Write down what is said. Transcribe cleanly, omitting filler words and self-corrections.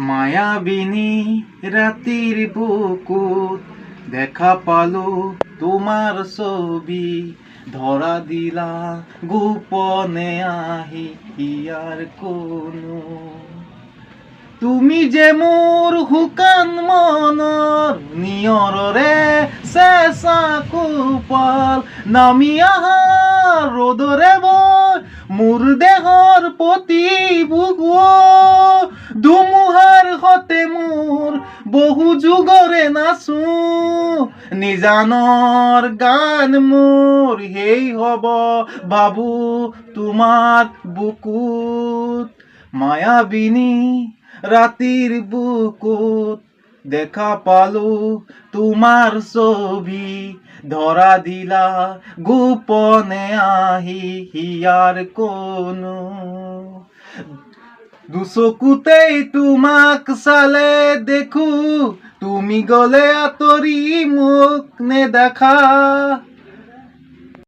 মায়াবিনী ৰাতিৰ বুকুত দেখা পালো তোমাৰ ছবি, ধৰা দিলা গোপনে আহি ইয়াৰ কোনো। তুমি যে মোৰ শুকান মনৰ নিয়ৰৰে চেঁচা কোপাল, নামি আহা ৰ'দৰে বৈ মোৰ দেহৰ প্ৰতি বুকুৱ। ধুমুহাৰ সতে মোৰ বহু যুগৰে নাচো, নিজানৰ গান মোৰ সেই হ'ব ভাবো তোমাৰ বুকুত। মায়াবিনী রাতির বুকুত দেখা পালো তোমার ছবি, ধরা দিলা গোপনে আহি হিয়ার কোনো। দুচকুতেই তোমাক চালে দেখো, তুমি গলে আঁতৰি মোক নেদেখা।